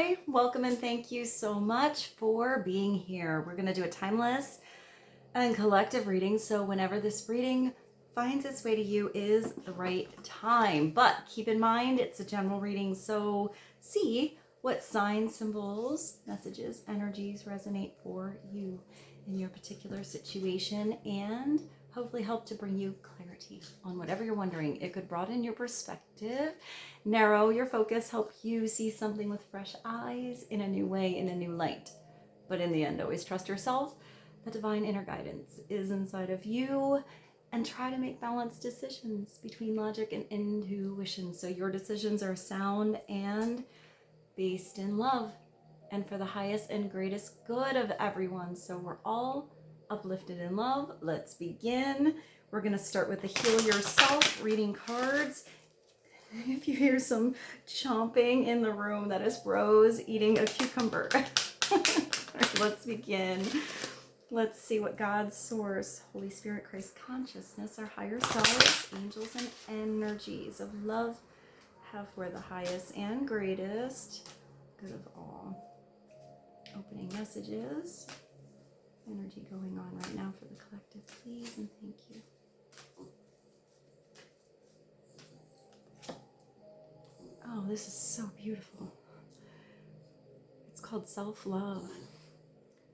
Hi, welcome and thank you so much for being here. We're going to do a timeless and collective reading, so whenever this reading finds its way to you is the right time. But keep in mind, it's a general reading, so see what signs, symbols, messages, energies resonate for you in your particular situation and hopefully help to bring you clarity on whatever you're wondering. It could broaden your perspective, narrow your focus, help you see something with fresh eyes in a new way, in a new light. But in the end, always trust yourself. The divine inner guidance is inside of you, and try to make balanced decisions between logic and intuition so your decisions are sound and based in love and for the highest and greatest good of everyone. So we're all uplifted in love. Let's begin. We're going to start with the Heal Yourself reading cards. If you hear some chomping in the room, that is Rose eating a cucumber. Let's begin. Let's see what God's source, Holy Spirit, Christ consciousness, our higher selves, angels, and energies of love have for the highest and greatest good of all. Opening messages. Energy going on right now for the collective, please, and thank you. Oh, this is so beautiful. It's called self-love.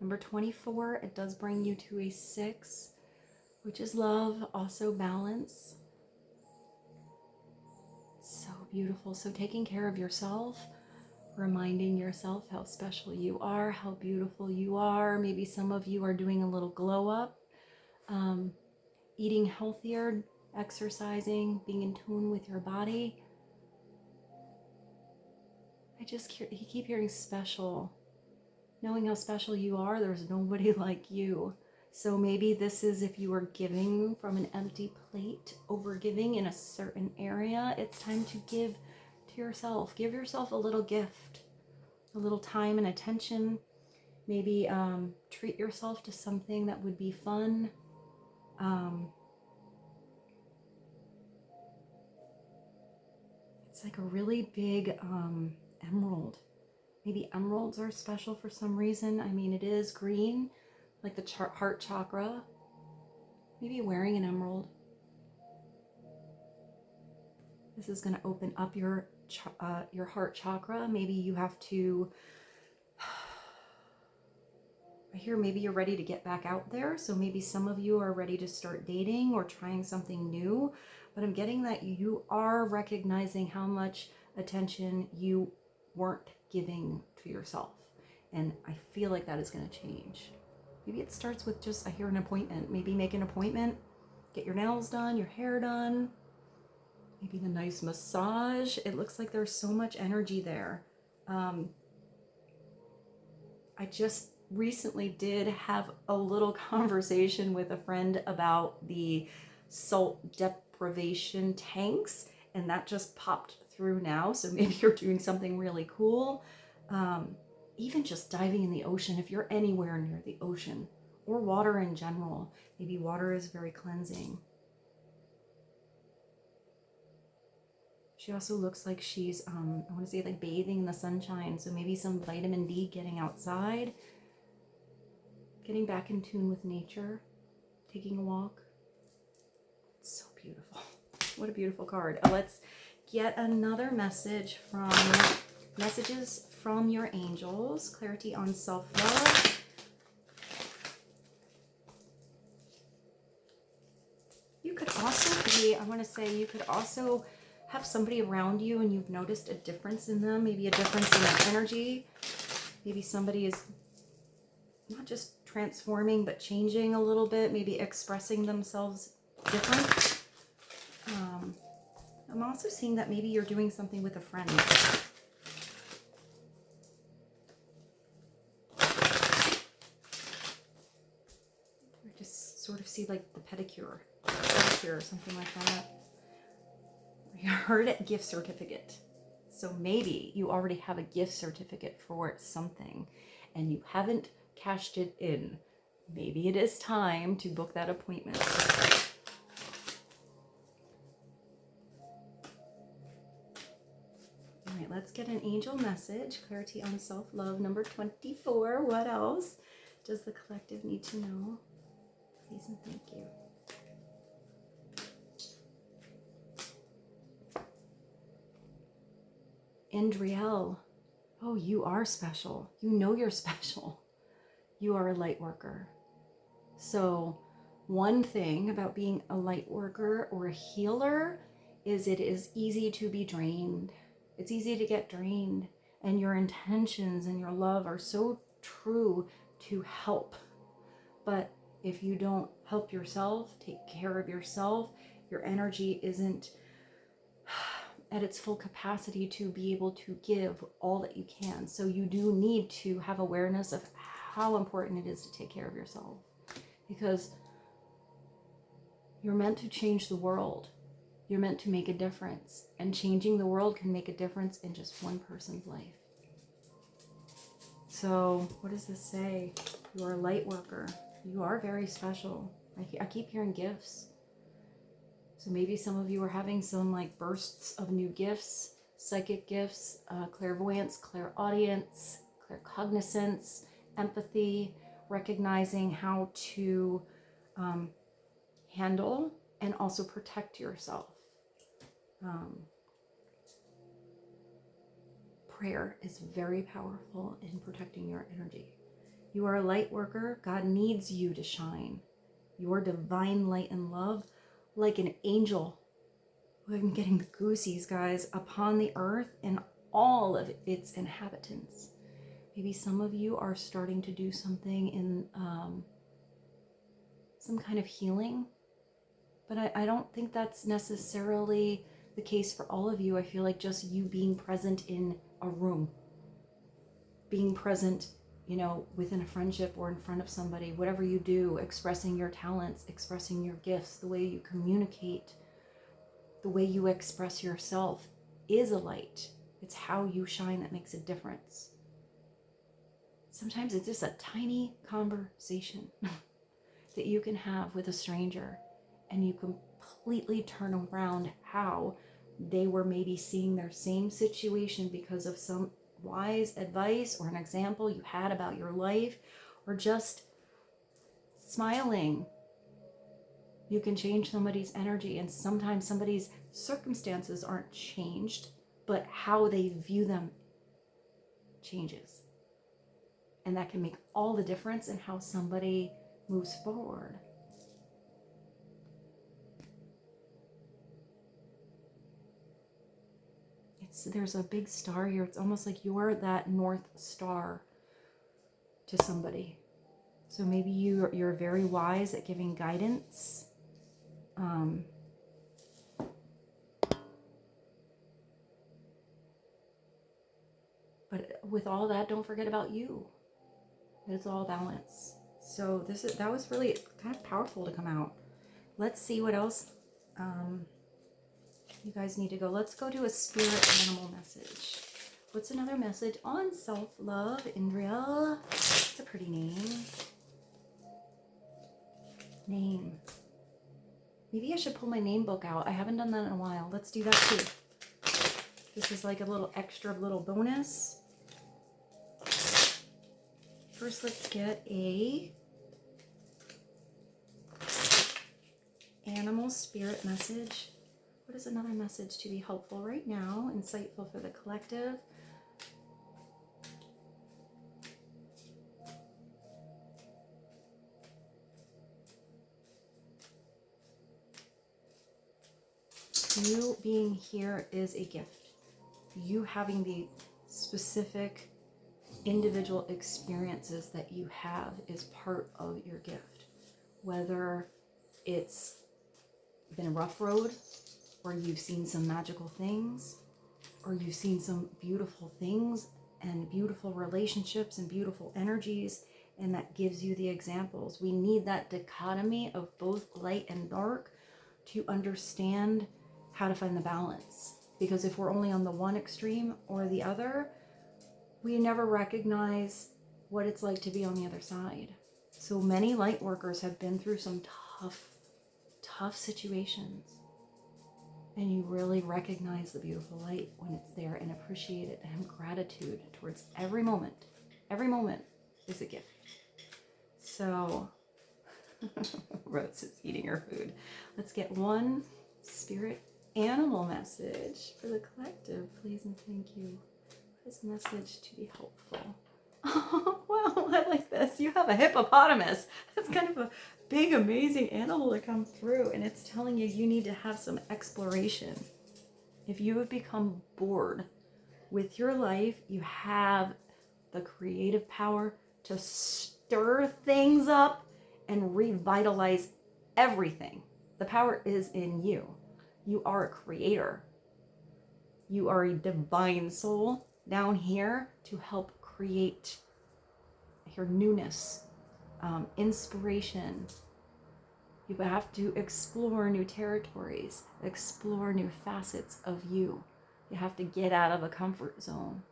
Number 24, it does bring you to a 6, which is love, also balance. So beautiful. So taking care of yourself, reminding yourself how special you are, how beautiful you are. Maybe some of you are doing a little glow up, eating healthier, exercising, being in tune with your body. I just keep hearing special. Knowing how special you are, there's nobody like you. So maybe this is if you are giving from an empty plate, overgiving in a certain area, it's time to give to yourself. Give yourself a little gift, a little time and attention. Maybe treat yourself to something that would be fun. It's like a really big emerald. Maybe emeralds are special for some reason. I mean, it is green, like the heart chakra. Maybe wearing an emerald. This is going to open up your heart chakra. Maybe you have to, I hear maybe you're ready to get back out there. So maybe some of you are ready to start dating or trying something new. But I'm getting that you are recognizing how much attention you weren't giving to yourself. And I feel like that is going to change. Maybe it starts with just, I hear an appointment. Maybe make an appointment, get your nails done, your hair done. Maybe the nice massage. It looks like there's so much energy there. I just recently did have a little conversation with a friend about the salt deprivation tanks, and that just popped through now. So maybe you're doing something really cool. Even just diving in the ocean, if you're anywhere near the ocean, or water in general. Maybe water is very cleansing. She also looks like she's, I want to say like bathing in the sunshine. So maybe some vitamin D, getting outside, getting back in tune with nature, taking a walk. It's so beautiful. What a beautiful card. Let's get another message from messages from your angels. Clarity on self-love. You could also be, I want to say, you could also have somebody around you and you've noticed a difference in them, maybe a difference in their energy. Maybe somebody is not just transforming, but changing a little bit, maybe expressing themselves different. I'm also seeing that maybe you're doing something with a friend. I just sort of see like the pedicure or something like that. I heard a gift certificate. So maybe you already have a gift certificate for something and you haven't cashed it in. Maybe it is time to book that appointment. let's get an angel message. Clarity on self-love, number 24. What else does the collective need to know? Please and thank you. Andriel, oh, you are special. You know you're special. You are a light worker. So one thing about being a light worker or a healer is it is easy to be drained. It's easy to get drained, and your intentions and your love are so true to help. But if you don't help yourself, take care of yourself, your energy isn't at its full capacity to be able to give all that you can. So you do need to have awareness of how important it is to take care of yourself, because you're meant to change the world. You're meant to make a difference, and changing the world can make a difference in just one person's life. So what does this say? You are a light worker. You are very special. I keep hearing gifts. So maybe some of you are having some like bursts of new gifts, psychic gifts, clairvoyance, clairaudience, claircognizance, empathy, recognizing how to handle and also protect yourself. Prayer is very powerful in protecting your energy. You are a light worker. God needs you to shine. Your divine light and love, like an angel. I'm getting the goosies, guys, upon the earth and all of its inhabitants. Maybe some of you are starting to do something in some kind of healing, but I don't think that's necessarily the case for all of you. I feel like just you being present in a room, being present, you know, within a friendship or in front of somebody, whatever you do, expressing your talents, expressing your gifts, the way you communicate, the way you express yourself is a light. It's how you shine that makes a difference. Sometimes it's just a tiny conversation that you can have with a stranger, and you completely turn around how they were maybe seeing their same situation because of some wise advice or an example you had about your life, or just smiling. You can change somebody's energy, and sometimes somebody's circumstances aren't changed, but how they view them changes. And that can make all the difference in how somebody moves forward. There's a big star here. It's almost like you're that North Star to somebody. So maybe you're very wise at giving guidance. But with all that, don't forget about you. It's all balance. So that was really kind of powerful to come out. Let's see what else you guys need to go. Let's go to a spirit animal message. What's another message on self-love? Indriel. It's a pretty name. Maybe I should pull my name book out. I haven't done that in a while. Let's do that too. This is like a little extra little bonus. First, let's get a animal spirit message. What is another message to be helpful right now? Insightful for the collective. You being here is a gift. You having the specific individual experiences that you have is part of your gift. Whether it's been a rough road, or you've seen some magical things, or you've seen some beautiful things and beautiful relationships and beautiful energies, and that gives you the examples. We need that dichotomy of both light and dark to understand how to find the balance. Because if we're only on the one extreme or the other, we never recognize what it's like to be on the other side. So many light workers have been through some tough situations. And you really recognize the beautiful light when it's there and appreciate it and have gratitude towards every moment. Every moment is a gift. So, Rose is eating her food. Let's get one spirit animal message for the collective, please and thank you. This message to be helpful. Oh, wow, I like this. You have a hippopotamus. That's kind of a big, amazing animal to come through, and it's telling you you need to have some exploration. If you have become bored with your life, you have the creative power to stir things up and revitalize everything. The power is in you. You are a creator. You are a divine soul down here to help create your newness, inspiration. You have to explore new territories, explore new facets of you. You have to get out of a comfort zone.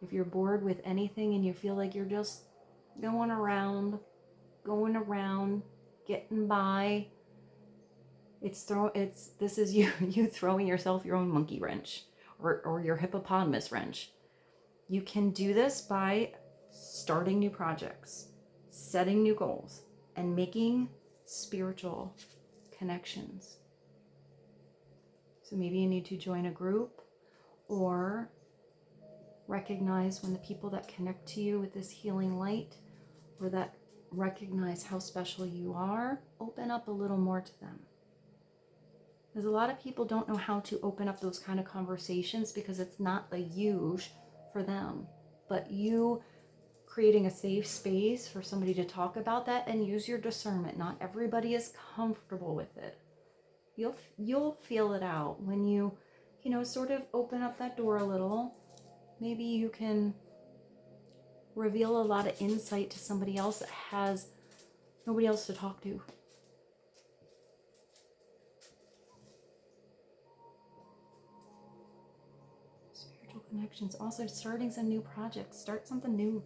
If you're bored with anything and you feel like you're just going around, getting by, this is you throwing yourself your own monkey wrench or your hippopotamus wrench. You can do this by starting new projects, setting new goals, and making spiritual connections. So maybe you need to join a group or recognize when the people that connect to you with this healing light or that recognize how special you are, open up a little more to them. Because a lot of people don't know how to open up those kind of conversations because it's not a huge for them. But you creating a safe space for somebody to talk about that and use your discernment. Not everybody is comfortable with it. You'll feel it out when you sort of open up that door a little. Maybe you can reveal a lot of insight to somebody else that has nobody else to talk to. Spiritual connections. Also starting some new projects. Start something new.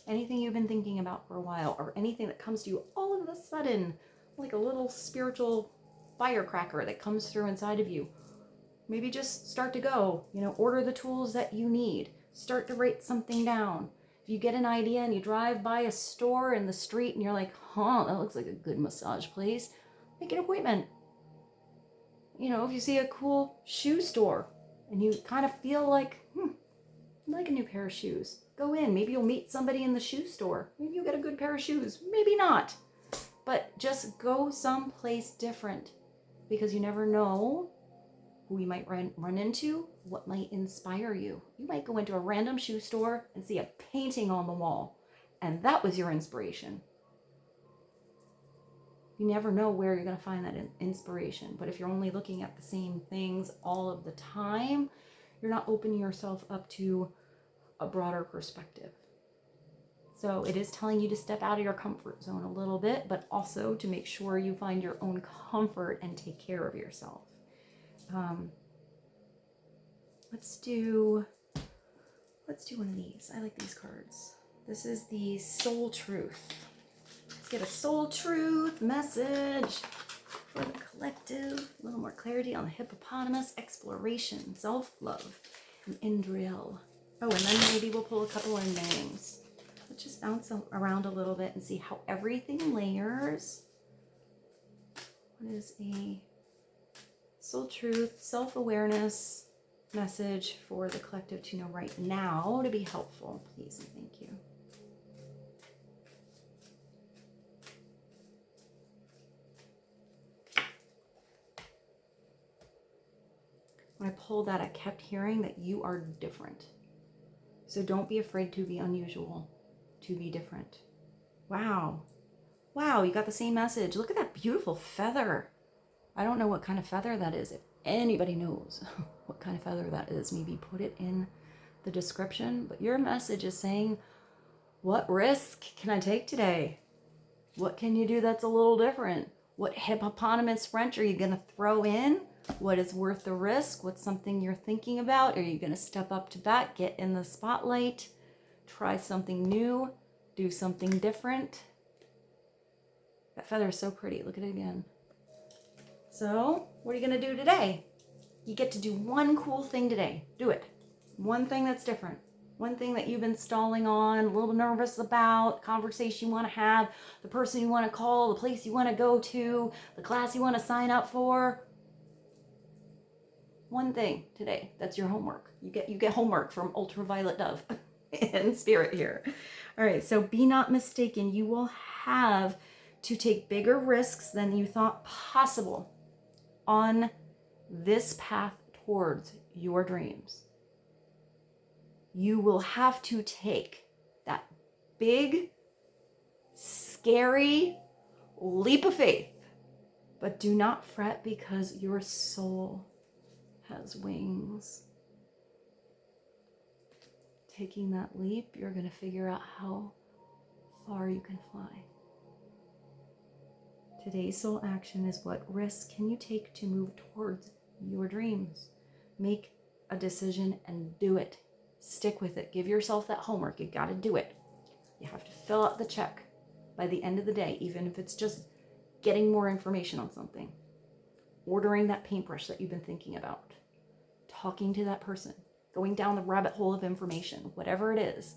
Anything you've been thinking about for a while or anything that comes to you all of a sudden, like a little spiritual firecracker that comes through inside of you. Maybe just start to go, order the tools that you need. Start to write something down. If you get an idea and you drive by a store in the street and you're like, that looks like a good massage place, make an appointment. If you see a cool shoe store and you kind of feel like, I like a new pair of shoes, go in. Maybe you'll meet somebody in the shoe store. Maybe you'll get a good pair of shoes. Maybe not. But just go someplace different because you never know who you might run into, what might inspire you. You might go into a random shoe store and see a painting on the wall, and that was your inspiration. You never know where you're going to find that inspiration. But if you're only looking at the same things all of the time, you're not opening yourself up to a broader perspective. So it is telling you to step out of your comfort zone a little bit, but also to make sure you find your own comfort and take care of yourself. Let's do one of these. I like these cards. This is the Soul Truth. Let's get a Soul Truth message for the collective. A little more clarity on the hippopotamus, exploration, self-love, and Indriel. Oh, and then maybe we'll pull a couple of names. Let's just bounce around a little bit and see how everything layers. What is a Soul Truth, self-awareness message for the collective to know right now to be helpful, please and thank you. When I pulled that, I kept hearing that you are different. So don't be afraid to be unusual, to be different. Wow. Wow, you got the same message. Look at that beautiful feather. I don't know what kind of feather that is. If anybody knows what kind of feather that is, maybe put it in the description. But your message is saying, what risk can I take today? What can you do that's a little different? What hippopotamus wrench are you going to throw in? What is worth the risk? What's something you're thinking about? Are you going to step up to bat, get in the spotlight, try something new, do something different? That feather is so pretty. Look at it again. So what are you going to do today? You get to do one cool thing today. Do it. One thing that's different. One thing that you've been stalling on, a little nervous about, conversation you want to have, the person you want to call, the place you want to go to, the class you want to sign up for. One thing today. That's your homework. You get homework from Ultraviolet Dove in spirit here. All right, so be not mistaken. You will have to take bigger risks than you thought possible on this path towards your dreams. You will have to take that big, scary leap of faith. But do not fret, because your soul has wings. Taking that leap, you're going to figure out how far you can fly. Today's soul action is, what risk can you take to move towards your dreams? Make a decision and do it. Stick with it. Give yourself that homework. You got to do it. You have to fill out the check by the end of the day, even if it's just getting more information on something, ordering that paintbrush that you've been thinking about, talking to that person, going down the rabbit hole of information, whatever it is.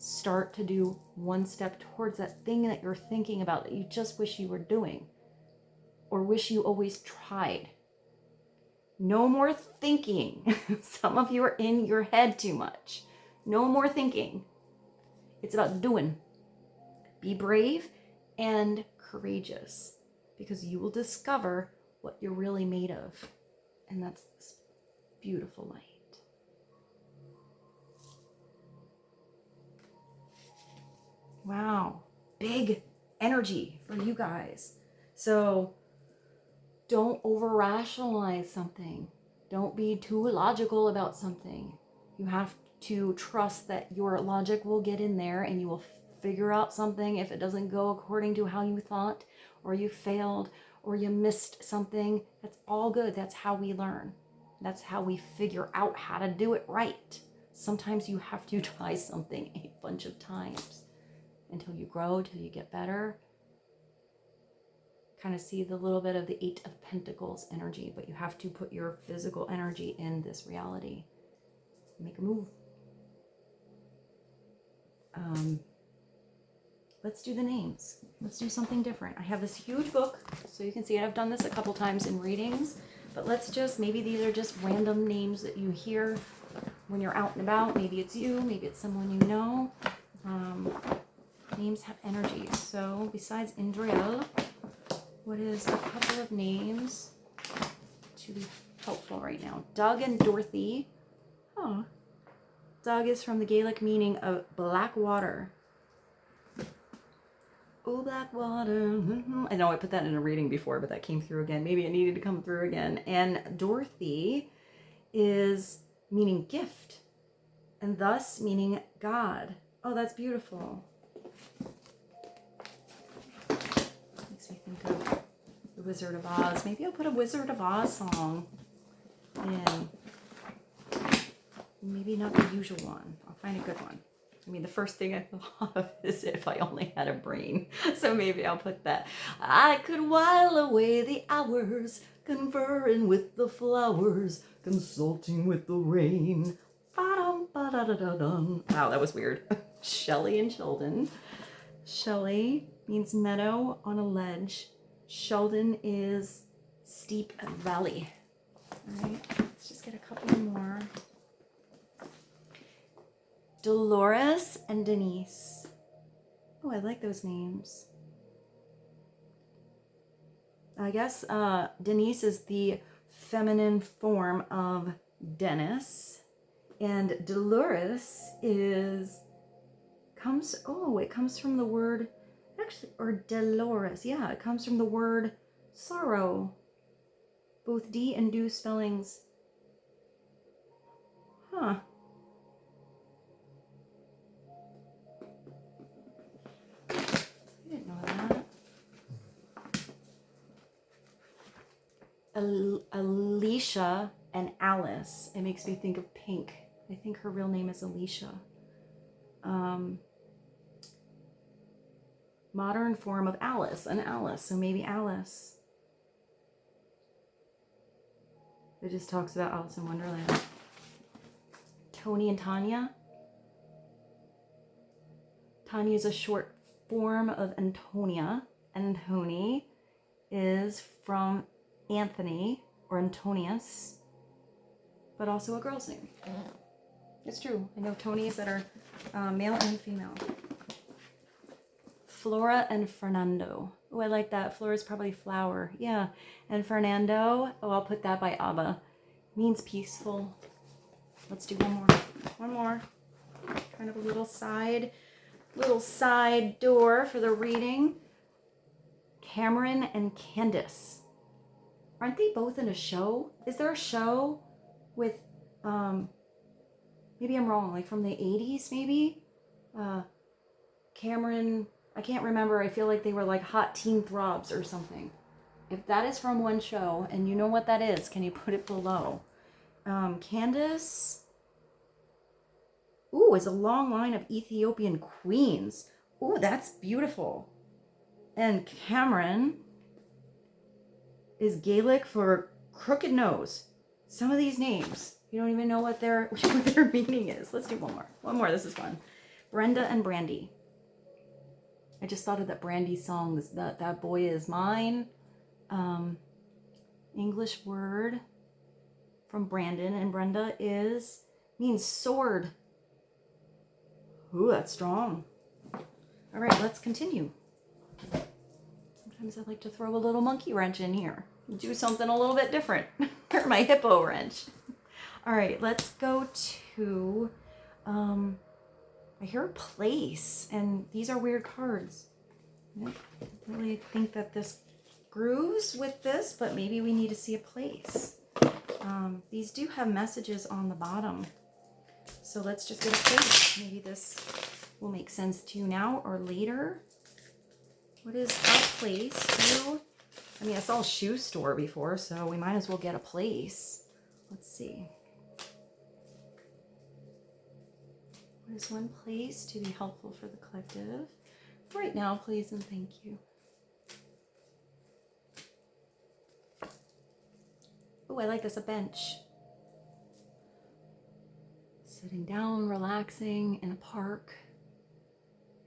Start to do one step towards that thing that you're thinking about that you just wish you were doing, or wish you always tried. No more thinking. Some of you are in your head too much. No more thinking. It's about doing. Be brave and courageous, because you will discover what you're really made of. And that's this beautiful light. Wow. Big energy for you guys. So don't over-rationalize something. Don't be too logical about something. You have to trust that your logic will get in there and you will figure out something if it doesn't go according to how you thought, or you failed, or you missed something. That's all good. That's how we learn. That's how we figure out how to do it right. Sometimes you have to try something a bunch of times until you grow, till you get better. Kind of see the little bit of the 8 of Pentacles energy, but you have to put your physical energy in this reality. Make a move. Let's do the names. Let's do something different. I have this huge book, so you can see I've done this a couple times in readings, but let's just, maybe these are just random names that you hear when you're out and about. Maybe it's you, maybe it's someone you know. Names have energy. So besides Indriel, what is a couple of names to be helpful right now? Doug and Dorothy. Oh, Doug is from the Gaelic meaning of black water. Oh, black water. I know I put that in a reading before, but that came through again. Maybe it needed to come through again. And Dorothy is meaning gift, and thus meaning God. Oh, that's beautiful. Makes me think of the Wizard of Oz. Maybe I'll put a Wizard of Oz song in. Maybe not the usual one. I'll find a good one. I mean, the first thing I thought of is If I Only Had a Brain. So maybe I'll put that. I could while away the hours, conferring with the flowers, consulting with the rain. Ba-dum-ba-da-da-da-dum. Wow, that was weird. Shelley and Sheldon. Shelley means meadow on a ledge. Sheldon is steep valley. All right, let's just get a couple more. Dolores and Denise. Oh, I like those names. I guess Denise is the feminine form of Dennis, and Dolores it comes from the word, actually, or Dolores, yeah, it comes from the word sorrow. Both D and do spellings. Huh. I didn't know that. Alicia and Alice. It makes me think of Pink. I think her real name is Alicia. Modern form of Alice, an Alice. So maybe Alice. It just talks about Alice in Wonderland. Toni and Tanya. Tanya is a short form of Antonia. Antoni is from Anthony or Antonius, but also a girl's name. It's true. I know Tonys that are male and female. Flora and Fernando. Oh, I like that. Flora is probably flower. Yeah. And Fernando, oh, I'll put that by ABBA. Means peaceful. Let's do one more. One more. Kind of a little side door for the reading. Cameron and Candace. Aren't they both in a show? Is there a show with, maybe I'm wrong, like from the 80s maybe? Cameron, I can't remember. I feel like they were like hot teen throbs or something. If that is from one show and you know what that is, can you put it below? Candace, ooh, is a long line of Ethiopian queens. Ooh, that's beautiful. And Cameron is Gaelic for crooked nose. Some of these names, you don't even know what their meaning is. Let's do one more. One more, this is fun. Brenda and Brandy. I just thought of that Brandy song, that boy is mine. English word from Brandon and Brenda means sword. Ooh, that's strong. All right, let's continue. Sometimes I like to throw a little monkey wrench in here. Do something a little bit different. Or my hippo wrench. All right, let's go to, I hear a place, and these are weird cards. I don't really think that this grooves with this, but maybe we need to see a place. These do have messages on the bottom. So let's just get a place. Maybe this will make sense to you now or later. What is a place? I mean, I saw a shoe store before, so we might as well get a place. Let's see. What is one place to be helpful for the collective? Right now, please and thank you. Oh, I like this, a bench. Sitting down, relaxing in a park,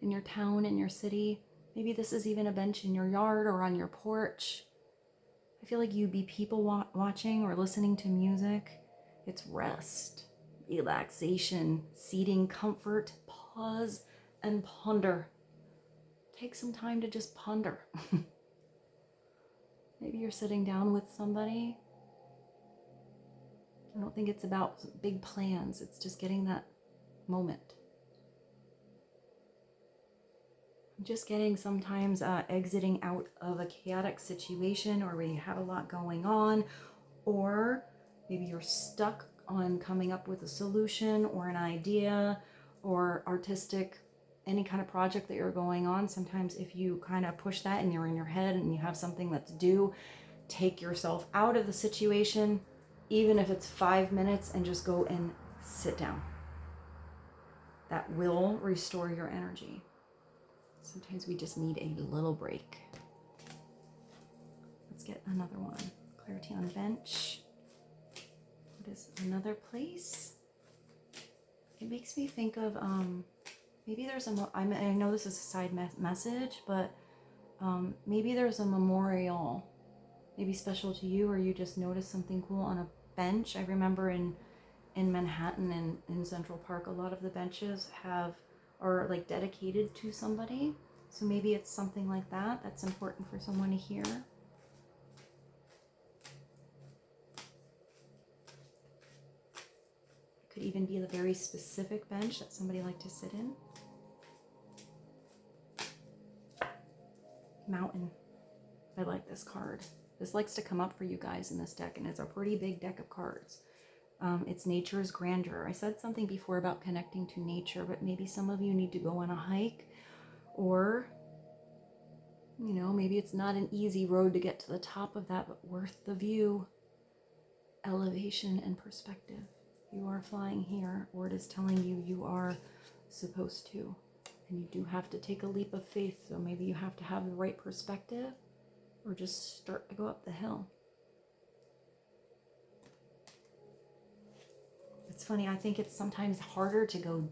in your town, in your city. Maybe this is even a bench in your yard or on your porch. I feel like you'd be people watching or listening to music. It's rest, relaxation, seating, comfort, pause, and ponder. Take some time to just ponder. Maybe you're sitting down with somebody. I don't think it's about big plans. It's just getting that moment. I'm just getting sometimes exiting out of a chaotic situation or where you have a lot going on, or maybe you're stuck on coming up with a solution or an idea or artistic, any kind of project that you're going on. Sometimes if you kind of push that and you're in your head and you have something that's due, take yourself out of the situation, even if it's 5 minutes, and just go and sit down. That will restore your energy. Sometimes we just need a little break. Let's get another one. Clarity on bench. What is another place? It makes me think of, maybe there's I know this is a side message, but maybe there's a memorial, maybe special to you, or you just noticed something cool on a bench. I remember in Manhattan and in Central Park, a lot of the benches are like dedicated to somebody. So maybe it's something like that that's important for someone to hear. It could even be a very specific bench that somebody liked to sit in. Mountain. I like this card. This likes to come up for you guys in this deck, and it's a pretty big deck of cards. It's nature's grandeur. I said something before about connecting to nature, but maybe some of you need to go on a hike, or, you know, maybe it's not an easy road to get to the top of that, but worth the view. Elevation and perspective. You are flying here, or it is telling you you are supposed to. And you do have to take a leap of faith, so maybe you have to have the right perspective, or just start to go up the hill. It's funny, I think it's sometimes harder to go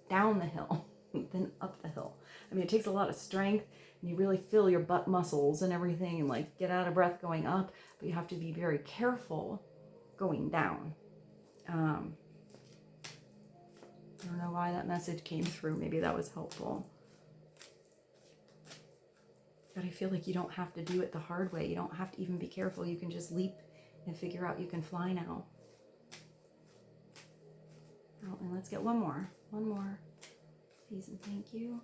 down the hill than up the hill. I mean, it takes a lot of strength, and you really feel your butt muscles and everything, and like get out of breath going up, but you have to be very careful going down. I don't know why that message came through. Maybe that was helpful. But I feel like you don't have to do it the hard way. You don't have to even be careful. You can just leap and figure out you can fly now. Oh, and let's get one more. One more. Please and thank you.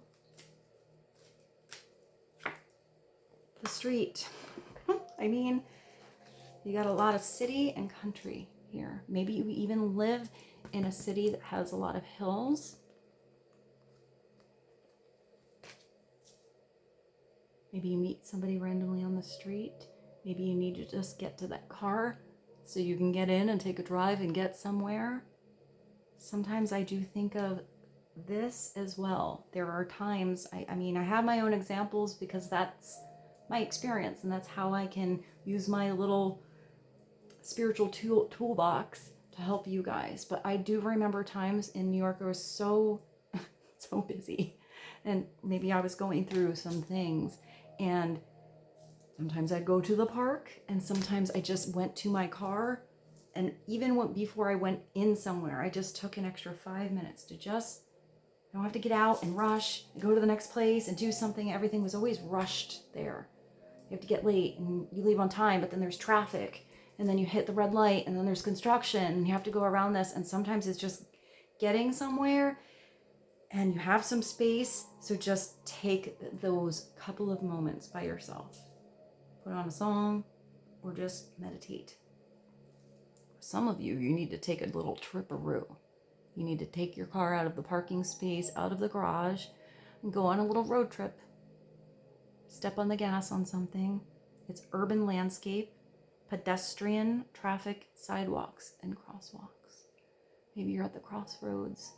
The street. I mean, you got a lot of city and country here. Maybe you even live in a city that has a lot of hills. Maybe you meet somebody randomly on the street. Maybe you need to just get to that car so you can get in and take a drive and get somewhere. Sometimes I do think of this as well. There are times, I mean, I have my own examples because that's my experience, and that's how I can use my little spiritual toolbox to help you guys. But I do remember times in New York I was so busy, and maybe I was going through some things, and sometimes I'd go to the park, and sometimes I just went to my car, and even before I went in somewhere, I just took an extra 5 minutes to just, I don't have to get out and rush and go to the next place and do something. Everything was always rushed there. You have to get late and you leave on time, but then there's traffic, and then you hit the red light, and then there's construction, and you have to go around this, and sometimes it's just getting somewhere and you have some space. So just take those couple of moments by yourself. Put on a song or just meditate. Some of you need to take a little trip-a-roo. You need to take your car out of the parking space, out of the garage, and go on a little road trip. Step on the gas on something. It's urban landscape, pedestrian, traffic, sidewalks, and crosswalks. Maybe you're at the crossroads.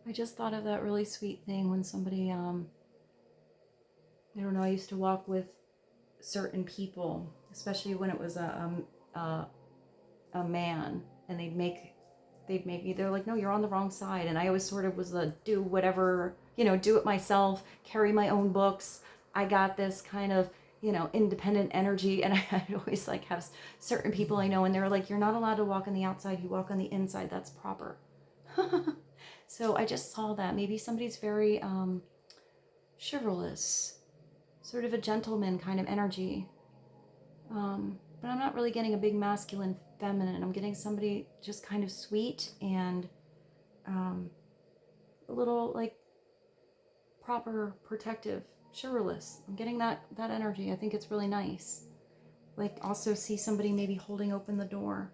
I just thought of that really sweet thing when somebody, I don't know, I used to walk with certain people, especially when it was a man, and they'd make me, they're like, no, you're on the wrong side. And I always sort of was the do whatever, do it myself, carry my own books. I got this kind of, independent energy. And I'd always like have certain people I know, and they're like, you're not allowed to walk on the outside. You walk on the inside. That's proper. So I just saw that maybe somebody's very chivalrous, sort of a gentleman kind of energy. But I'm not really getting a big masculine feminine. I'm getting somebody just kind of sweet and a little like proper, protective, chivalrous. I'm getting that energy. I think it's really nice. Like also see somebody maybe holding open the door.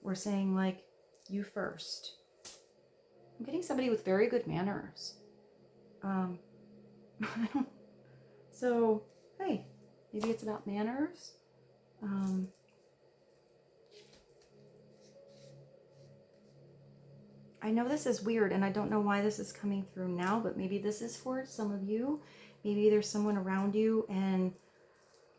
Or saying like, you first. I'm getting somebody with very good manners. So, hey, maybe it's about manners. I know this is weird, and I don't know why this is coming through now, but maybe this is for some of you. Maybe there's someone around you, and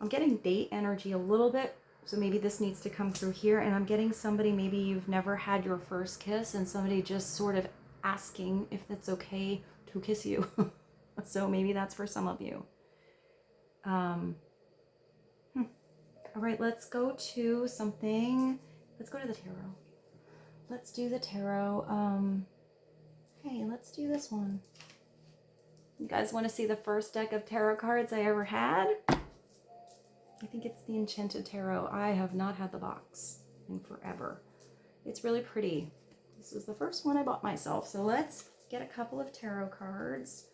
I'm getting date energy a little bit, so maybe this needs to come through here. And I'm getting somebody, maybe you've never had your first kiss, and somebody just sort of asking if it's okay to kiss you. So maybe that's for some of you. All right, let's go to something. Let's go to the tarot. Let's do the tarot. Hey, let's do this one. You guys want to see the first deck of tarot cards I ever had? I think it's the Enchanted Tarot. I have not had the box in forever. It's really pretty. This is the first one I bought myself. So let's get a couple of tarot cards.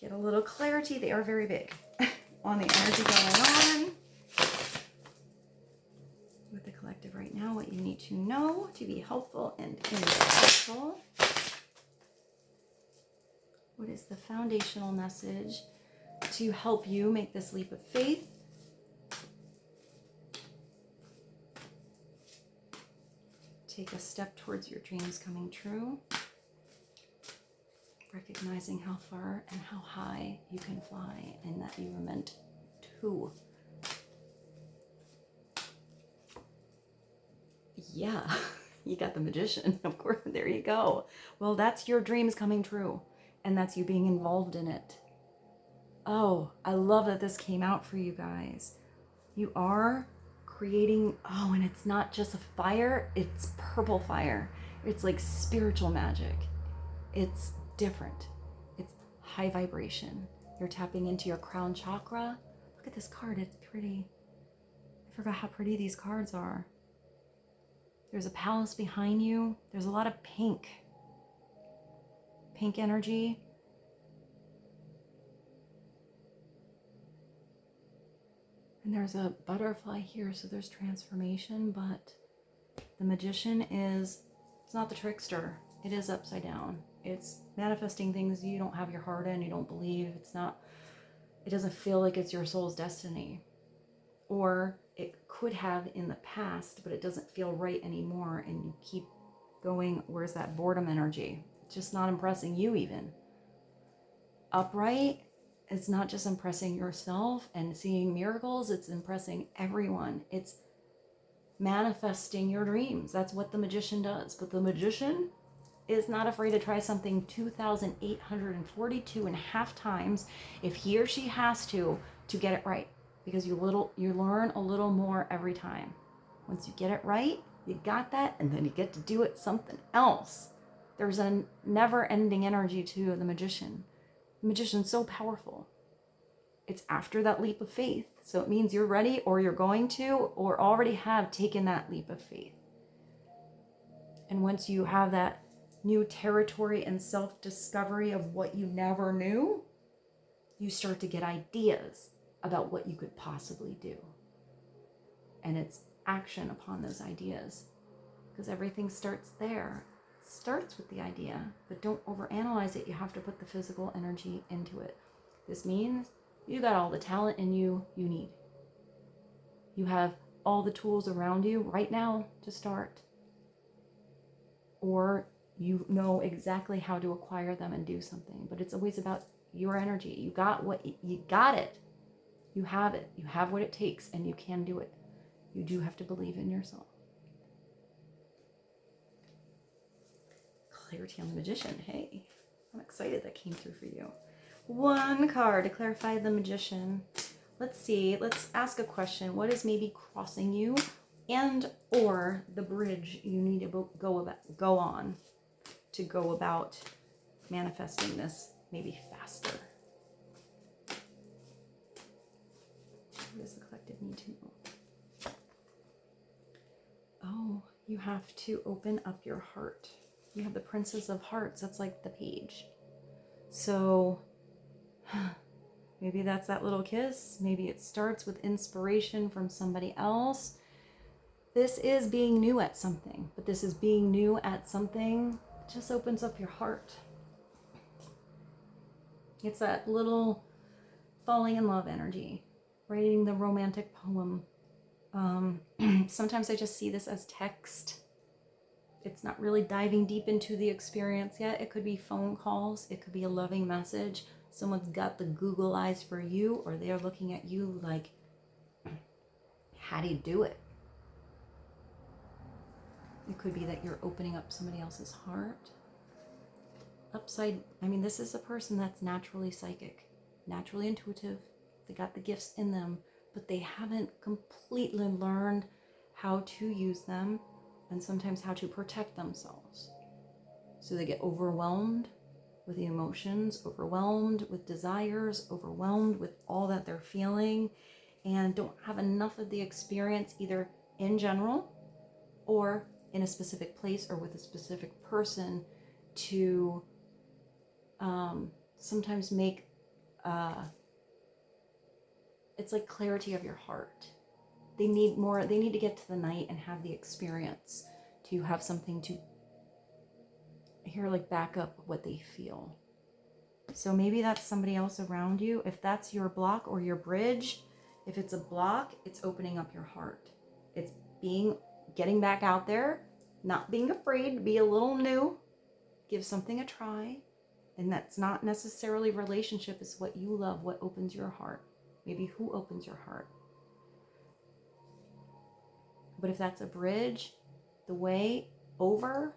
Get a little clarity. They are very big on the energy going on with the collective right now. What you need to know to be helpful and insightful. What is the foundational message to help you make this leap of faith? Take a step towards your dreams coming true. Recognizing how far and how high you can fly and that you were meant 2. Yeah, you got the Magician, of course. There you go. Well, that's your dreams coming true, and that's you being involved in it. Oh, I love that this came out for you guys. You are creating, oh, and it's not just a fire, it's purple fire. It's like spiritual magic. It's different. It's high vibration. You're tapping into your crown chakra. Look at this card, it's pretty. I forgot how pretty these cards are. There's a palace behind you. There's a lot of pink energy. And there's a butterfly here, so there's transformation, but the Magician is, it's not the trickster. It is upside down. It's manifesting things you don't have your heart in, you don't believe. It's not, it doesn't feel like it's your soul's destiny. Or it could have in the past, but it doesn't feel right anymore, and you keep going, where's that boredom energy? It's just not impressing you even. Upright, it's not just impressing yourself and seeing miracles, it's impressing everyone. It's manifesting your dreams. That's what the Magician does. But the Magician is not afraid to try something 2,842 and a half times if he or she has to get it right. Because you learn a little more every time. Once you get it right, you got that, and then you get to do it something else. There's a never-ending energy to the Magician. The Magician's so powerful. It's after that leap of faith. So it means you're ready, or you're going to, or already have taken that leap of faith. And once you have that new territory and self-discovery of what you never knew, you start to get ideas about what you could possibly do. And it's action upon those ideas, because everything starts there. It starts with the idea, but don't overanalyze it. You have to put the physical energy into it. This means you got all the talent in you need. You have all the tools around you right now to start. Or you know exactly how to acquire them and do something, but it's always about your energy. You got it. You have it. You have what it takes, and you can do it. You do have to believe in yourself. Clarity on the Magician. Hey, I'm excited that came through for you. One card to clarify the Magician. Let's see. Let's ask a question. What is maybe crossing you, and or the bridge you need to go on to go about manifesting this maybe faster? What does the collective need to know? Oh, you have to open up your heart. You have the Princess of Hearts. That's like the page. So maybe that's that little kiss. Maybe it starts with inspiration from somebody else. This is being new at something, but this is being new at something that just opens up your heart. It's that little falling in love energy. Writing the romantic poem. Sometimes I just see this as text. It's not really diving deep into the experience yet. It could be phone calls. It could be a loving message. Someone's got the Google eyes for you, or they're looking at you like, how do you do it? It could be that you're opening up somebody else's heart. This is a person that's naturally psychic, naturally intuitive. They got the gifts in them, but they haven't completely learned how to use them, and sometimes how to protect themselves. So they get overwhelmed with the emotions, overwhelmed with desires, overwhelmed with all that they're feeling, and don't have enough of the experience either in general or in a specific place or with a specific person to sometimes make it's like clarity of your heart. They need more. They need to get to the night and have the experience to have something to hear, like back up what they feel. So maybe that's somebody else around you. If that's your block or your bridge, if it's a block, it's opening up your heart. It's getting back out there, not being afraid to be a little new, give something a try. And that's not necessarily relationship, is what you love, what opens your heart. Maybe who opens your heart. But if that's a bridge, the way over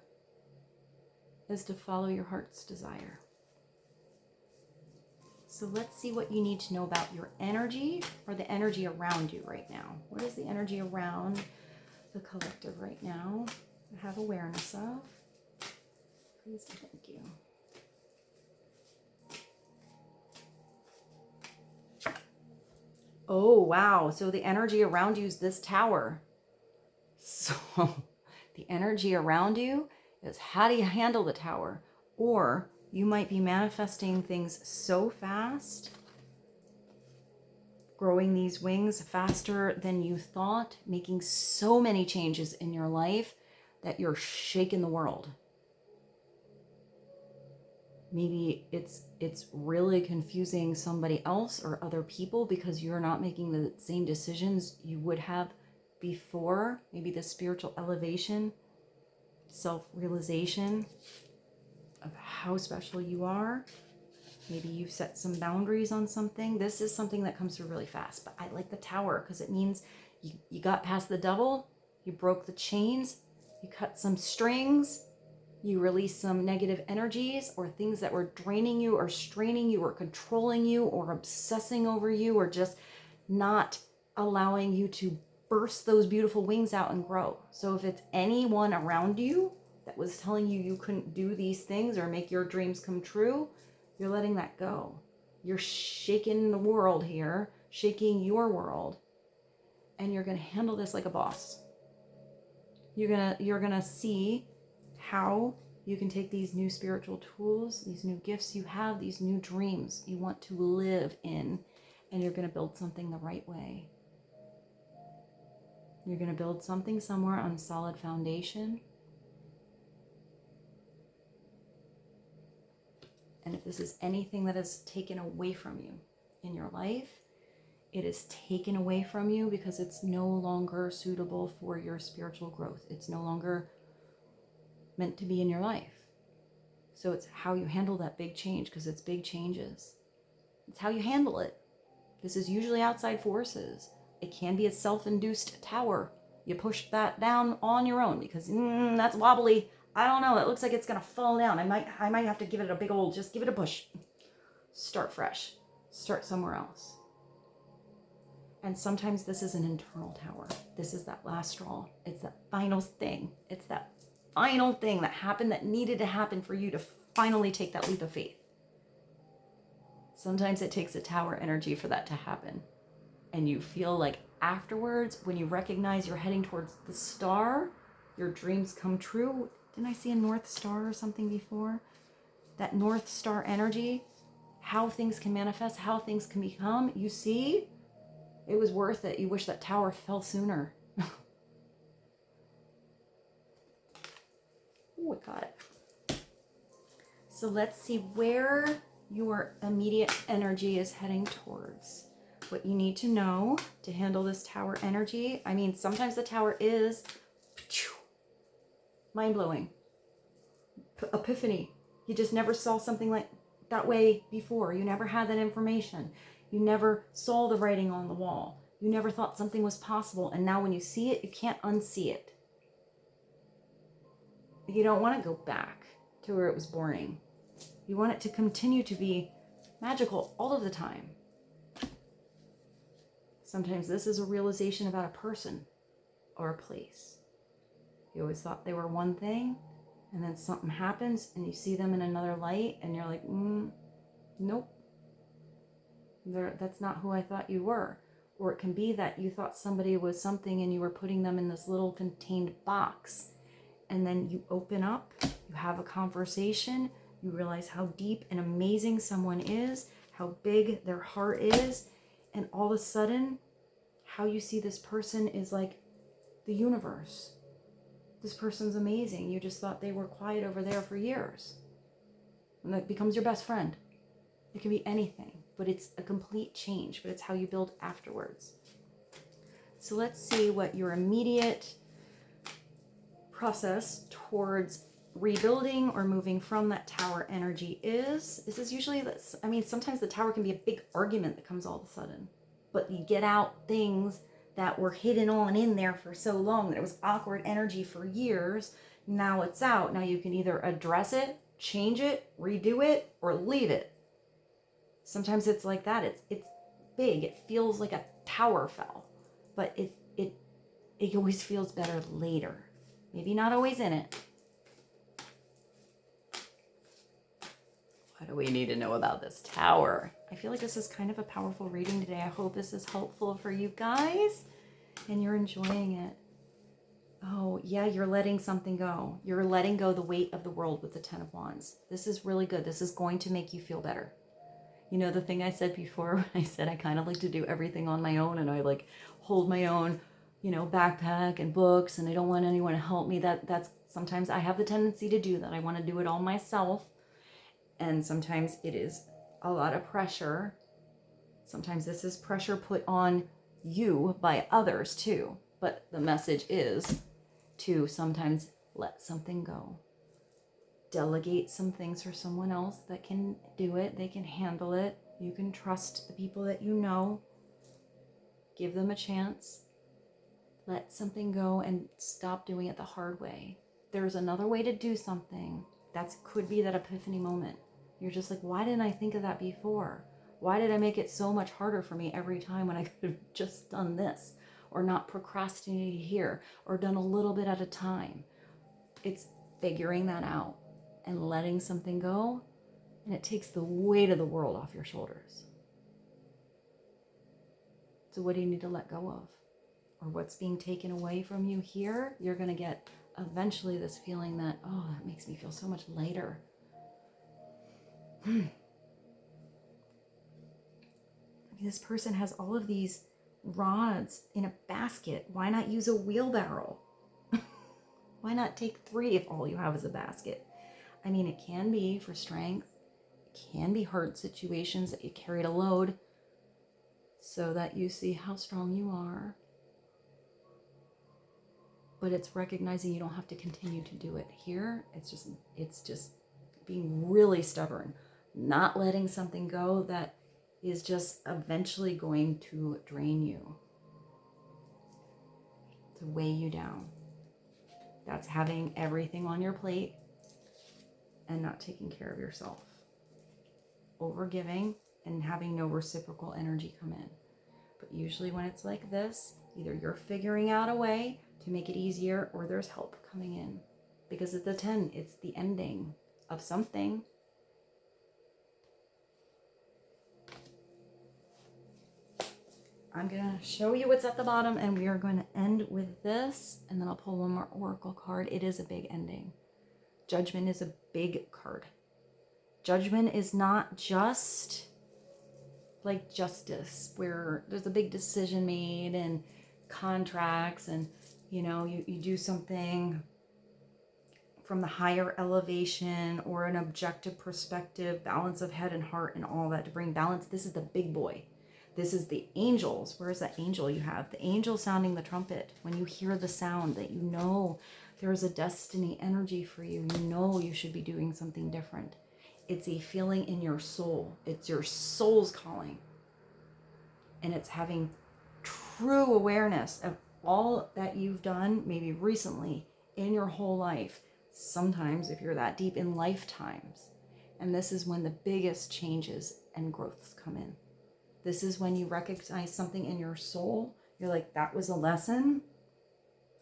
is to follow your heart's desire. So let's see what you need to know about your energy or the energy around you right now. What is the energy around the collective right now? I have awareness of. Please and thank you. Oh, wow. So the energy around you is this tower. So the energy around you is how do you handle the tower? Or you might be manifesting things so fast, growing these wings faster than you thought, making so many changes in your life that you're shaking the world. Maybe it's really confusing somebody else or other people because you're not making the same decisions you would have before. Maybe the spiritual elevation, self-realization of how special you are. Maybe you've set some boundaries on something. This is something that comes through really fast, but I like the tower because it means you got past the devil, you broke the chains, you cut some strings, you release some negative energies or things that were draining you or straining you or controlling you or obsessing over you or just not allowing you to burst those beautiful wings out and grow. So if it's anyone around you that was telling you you couldn't do these things or make your dreams come true, you're letting that go. You're shaking the world here, shaking your world, and you're going to handle this like a boss. You're going to see how you can take these new spiritual tools, these new gifts you have, these new dreams you want to live in, and you're going to build something the right way. You're going to build something somewhere on solid foundation. And if this is anything that is taken away from you in your life, it is taken away from you because it's no longer suitable for your spiritual growth. It's no longer meant to be in your life. So it's how you handle that big change, because it's big changes. It's how you handle it. This is usually outside forces. It can be a self-induced tower. You push that down on your own because that's wobbly. I don't know. It looks like it's going to fall down. I might have to give it a big old, just give it a push. Start fresh. Start somewhere else. And sometimes this is an internal tower. This is that last straw. It's that final thing. It's that final thing that happened that needed to happen for you to finally take that leap of faith. Sometimes it takes a tower energy for that to happen. And you feel like afterwards, when you recognize you're heading towards the star, your dreams come true. Didn't I see a North Star or something before? That North Star energy, how things can manifest, how things can become. You see, it was worth it. You wish that tower fell sooner. Oh, I got it. So let's see where your immediate energy is heading towards. What you need to know to handle this tower energy. I mean, sometimes the tower is mind-blowing. Epiphany. You just never saw something like that way before. You never had that information. You never saw the writing on the wall. You never thought something was possible. And now when you see it, you can't unsee it. You don't want to go back to where it was born. You want it to continue to be magical all of the time. Sometimes this is a realization about a person or a place. You always thought they were one thing, and then something happens and you see them in another light and you're like, nope, that's not who I thought you were. Or it can be that you thought somebody was something and you were putting them in this little contained box. And then you open up, you have a conversation, you realize how deep and amazing someone is, how big their heart is, and all of a sudden, how you see this person is like the universe. This person's amazing. You just thought they were quiet over there for years. And that becomes your best friend. It can be anything, but it's a complete change, but it's how you build afterwards. So let's see what your immediate process towards rebuilding or moving from that tower energy is. This is usually, sometimes the tower can be a big argument that comes all of a sudden. but you get out things that were hidden on in there for so long that it was awkward energy for years. Now it's out. Now you can either address it, change it, redo it, or leave it. Sometimes it's like that. It's big. It feels like a tower fell, but it always feels better later. Maybe not always in it. What do we need to know about this tower? I feel like this is kind of a powerful reading today. I hope this is helpful for you guys and you're enjoying it. Oh, yeah, you're letting something go. You're letting go the weight of the world with the Ten of Wands. This is really good. This is going to make you feel better. You know, the thing I said before, when I said I kind of like to do everything on my own and I like hold my own, you know, backpack and books and I don't want anyone to help me. That's sometimes I have the tendency to do that. I want to do it all myself. And sometimes it is a lot of pressure. Sometimes this is pressure put on you by others too. But the message is to sometimes let something go. Delegate some things for someone else that can do it. They can handle it. You can trust the people that you know. Give them a chance. Let something go and stop doing it the hard way. There's another way to do something. That could be that epiphany moment. You're just like, why didn't I think of that before? Why did I make it so much harder for me every time when I could have just done this? Or not procrastinated here, or done a little bit at a time. It's figuring that out and letting something go, and it takes the weight of the world off your shoulders. So what do you need to let go of? Or what's being taken away from you here? You're going to get eventually this feeling that, oh, that makes me feel so much lighter. This person has all of these rods in a basket. Why not use a wheelbarrow? Why not take 3 if all you have is a basket? I mean, it can be for strength. It can be hard situations that you carried a load so that you see how strong you are. But it's recognizing you don't have to continue to do it here. It's just being really stubborn, not letting something go that is just eventually going to drain you, to weigh you down. That's having everything on your plate and not taking care of yourself. Overgiving and having no reciprocal energy come in. But usually when it's like this, either you're figuring out a way to make it easier or there's help coming in. Because it's the 10, it's the ending of something. I'm going to show you what's at the bottom and we are going to end with this and then I'll pull one more oracle card. It is a big ending. Judgment is a big card. Judgment is not just like justice where there's a big decision made and contracts and you know you do something from the higher elevation or an objective perspective, balance of head and heart and all that to bring balance. This is the big boy. This is the angels. Where is that angel you have? The angel sounding the trumpet. When you hear the sound that you know there is a destiny energy for you, you know you should be doing something different. It's a feeling in your soul. It's your soul's calling. And it's having true awareness of all that you've done, maybe recently, in your whole life. Sometimes, if you're that deep, in lifetimes. And this is when the biggest changes and growths come in. This is when you recognize something in your soul. You're like, that was a lesson.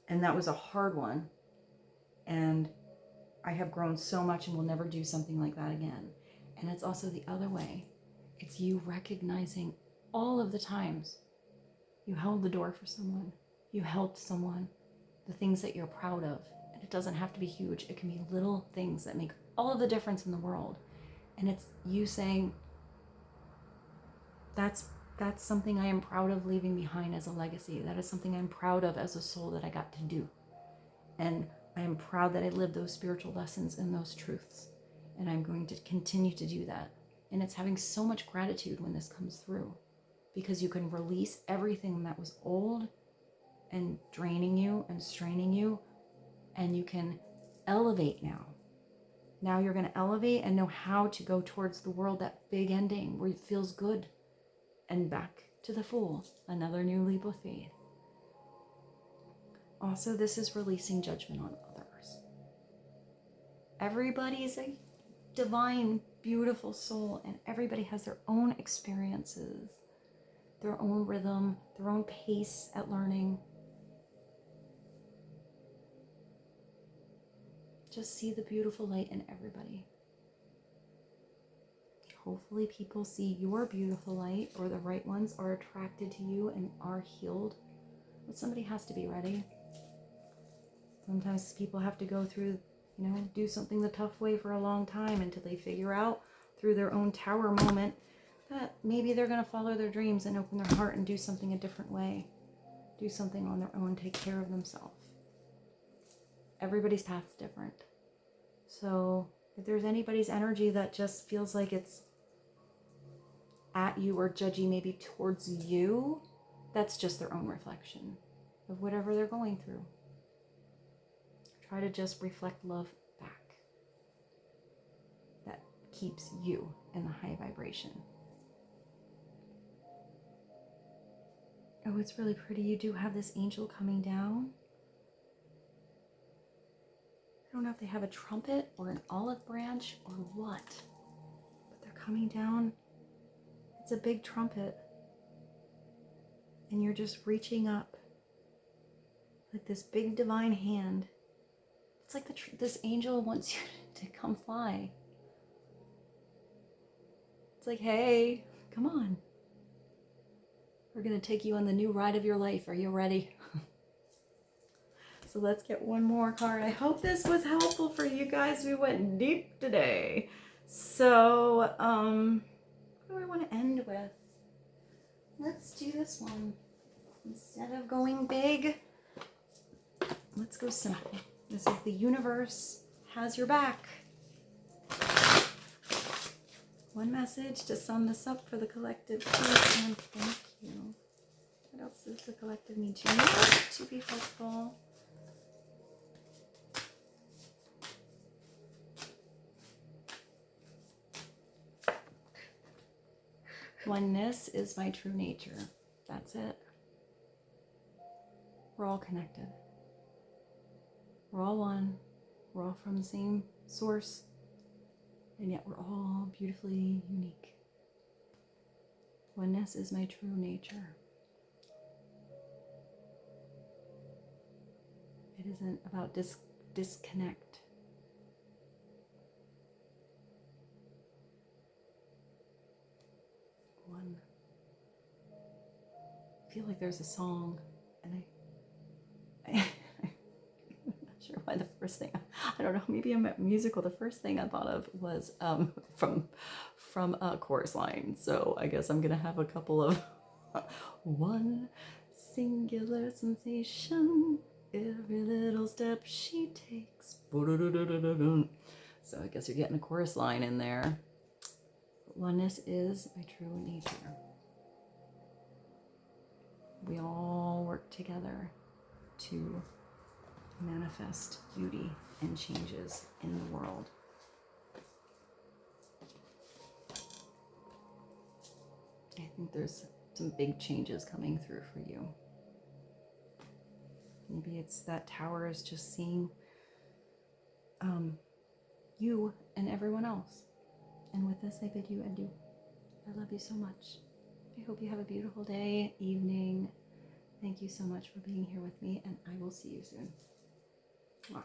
And that was a hard one. And I have grown so much and will never do something like that again. And it's also the other way. It's you recognizing all of the times you held the door for someone. You helped someone. The things that you're proud of. And it doesn't have to be huge. It can be little things that make all of the difference in the world. And it's you saying, that's something I am proud of leaving behind as a legacy. That is something I'm proud of as a soul that I got to do. And I am proud that I lived those spiritual lessons and those truths. And I'm going to continue to do that. And it's having so much gratitude when this comes through. Because you can release everything that was old and draining you and straining you. And you can elevate now. Now you're going to elevate and know how to go towards the world, that big ending where it feels good. And back to the Fool, another new leap of faith. Also, this is releasing judgment on others. Everybody is a divine, beautiful soul, and everybody has their own experiences, their own rhythm, their own pace at learning. Just see the beautiful light in everybody. Hopefully people see your beautiful light, or the right ones are attracted to you and are healed. But somebody has to be ready. Sometimes people have to go through, do something the tough way for a long time until they figure out through their own tower moment that maybe they're going to follow their dreams and open their heart and do something a different way. Do something on their own, take care of themselves. Everybody's path's different. So if there's anybody's energy that just feels like it's at you or judgy maybe towards you, that's just their own reflection of whatever they're going through. Try to just reflect love back. That keeps you in the high vibration. Oh, it's really pretty. You do have this angel coming down. I don't know if they have a trumpet or an olive branch or what, but they're coming down. It's a big trumpet. And you're just reaching up like this big divine hand. It's like this angel wants you to come fly. It's like, hey, come on. We're going to take you on the new ride of your life. Are you ready? So let's get one more card. I hope this was helpful for you guys. We went deep today. So, what do I want to end with? Let's do this one. Instead of going big, let's go simple. This is the universe has your back. One message to sum this up for the collective, please, and thank you. What else does the collective need to know to be helpful? Oneness is my true nature. That's it. We're all connected. We're all one. We're all from the same source. And yet we're all beautifully unique. Oneness is my true nature. It isn't about disconnect. One. I feel like there's a song, and I'm not sure why the first thing, I don't know, maybe I'm musical. The first thing I thought of was from a chorus line. So I guess I'm gonna have a couple of one singular sensation, every little step she takes. So I guess you're getting a chorus line in there. Oneness is my true nature. We all work together to manifest beauty and changes in the world. I think there's some big changes coming through for you. Maybe it's that tower is just seeing you and everyone else. And with this, I bid you adieu. I love you so much. I hope you have a beautiful day, evening. Thank you so much for being here with me, and I will see you soon. Mwah.